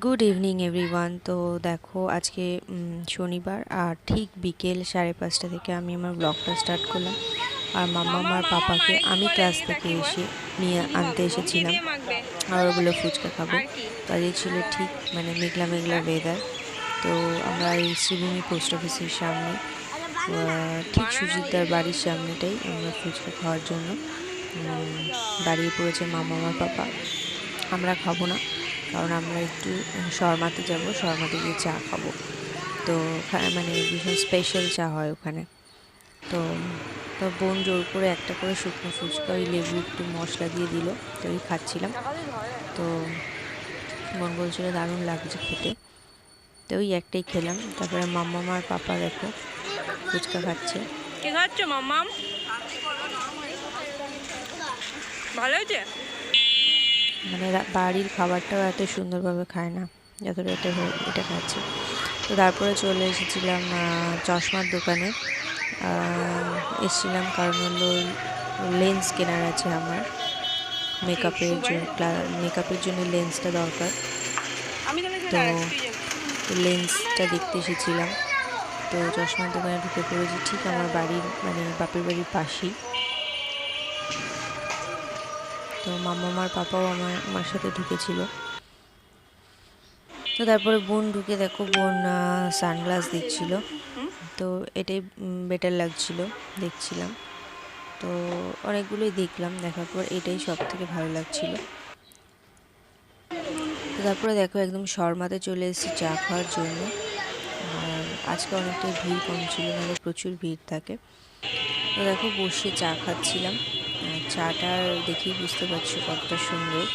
Good evening everyone. তো দেখো আজকে শনিবার, আর ঠিক বিকেল 5:30 থেকে আমি আমার ব্লগটা স্টার্ট করলাম। আর মাম্মা আর পাপাকে আমি ক্লাস থেকে এসে নিয়ে আনতে এসেছিলাম, আর ওগুলো ফুচকা খাবে। তো আজকে ছিল ঠিক মানে মেঘলা মেঘলা ওয়েদার। তো আমরা এই শ্রীভূমি পোস্ট অফিসের সামনে, ঠিক সুজিতদার বাড়ির সামনেটাই আমরা ফুচকা খাওয়ার জন্য দাঁড়িয়ে পড়েছে মাম্মা আর পাপা। আমরা খাবো না, কারণ আমরা একটু শর্মাতে যাব, শর্মাতে গিয়ে চা খাবো। তো মানে ভীষণ স্পেশাল চা হয় ওখানে। তো তো বোন জোর করে একটা করে শুকনো ফুচকা ওই লেবু একটু মশলা দিয়ে দিল, তো ওই খাচ্ছিলাম। তো বোন বলছিল দারুণ লাগছে খেতে, তো ওই একটাই খেলাম। তারপরে মাম্মা আর পাপা দেখো ফুচকা খাচ্ছে। কি খাচ্ছ মাম্মা? ভালো হয়েছে? মানে বাড়ির খাবারটাও এত সুন্দরভাবে খায় না যতটা এটা খাচ্ছে। তো তারপরে চলে এসেছিলাম চশমার দোকানে। এসেছিলাম কারণ হলো লেন্স কেনার আছে আমার, মেকআপের জন্য লেন্সটা দরকার। তো লেন্সটা দেখতে এসেছিলাম। তো চশমার দোকানে ঢুকে পড়েছি ঠিক আমার বাড়ির মানে বাপের বাড়ির পাশেই। তো মাম্মার পাপাও আমার সাথে ঢুকেছিল। তো তারপরে বোন ঢুকে দেখো বোন সানগ্লাস দেখছিল, তো এটাই বেটার লাগছিল দেখছিলাম। তো অনেকগুলোই দেখলাম, দেখার পর এটাই সব থেকে ভালো লাগছিল। তো তারপরে দেখো একদম শর্মাতে চলে এসেছি চা খাওয়ার জন্য। আর আজকে অনেকটাই ভিড় কম ছিল, নাহলে প্রচুর ভিড় থাকে। তো দেখো বসে চা খাচ্ছিলাম। চাটা দেখেই বুঝতে পারছো কতটা সুন্দর,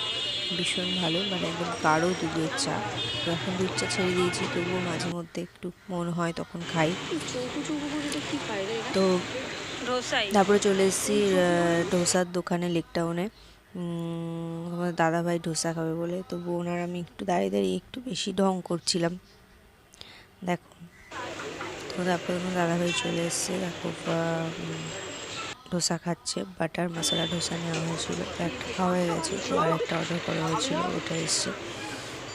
ভীষণ ভালো, মানে একদম গাঢ় দুধের চা। তো এখন দুধ চা ছেড়ে দিয়েছি, তবুও মাঝে মধ্যে একটু মন হয় তখন খাই। তো তারপরে চলে এসেছি ডোসার দোকানে লেকটাউনে। আমার দাদাভাই ডোসা খাবে বলে, তো বোন আর আমি একটু দাঁড়িয়ে দাঁড়িয়ে একটু বেশি ঢং করছিলাম দেখো। তো তারপরে আমার দাদাভাই চলে এসছে, দেখো ডোসা খাচ্ছে। বাটার মশলা ডোসা নেওয়া হয়েছিল, তো একটা খাওয়া হয়ে গেছে, তো আর একটা অর্ডার করা হয়েছিল, ওটা এসছে।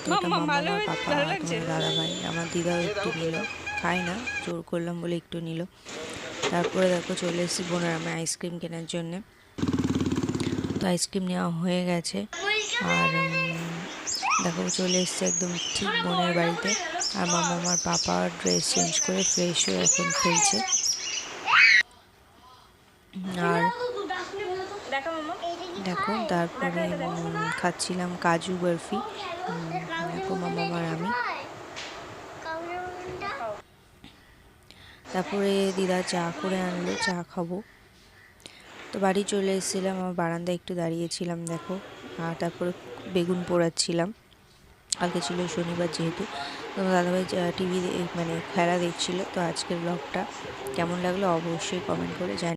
তো ওটা মাম্মা আর পাপা তোমার দাদাভাই, আমার দিদাও একটু নিল, খাই না, জোর করলাম বলে একটু নিল। তারপরে দেখো চলে এসেছি বোনের আমি আইসক্রিম কেনার জন্যে। তো আইসক্রিম নেওয়া হয়ে গেছে, আর দেখো চলে এসছে একদম ঠিক বোনের বাড়িতে। আর মাম্মা আর পাপা ড্রেস চেঞ্জ করে ফ্রেশ হয়ে এখন খেলছে। আর দেখো তারপরে খাচ্ছিলাম কাজু বরফি, দেখো মাম্মা আর আমি। তারপরে দিদা চা করে আনলো, চা খাবো। তো বাড়ি চলে এসেছিলাম, আমার বারান্দায় একটু দাঁড়িয়েছিলাম দেখো। আর তারপরে বেগুন পোড়াচ্ছিলাম, কালকে ছিল শনিবার যেহেতু। তো দাদাভাই টিভি মানে খেলা দেখছিল। তো আজকের ব্লগটা কেমন লাগলো অবশ্যই কমেন্ট করে জানিও।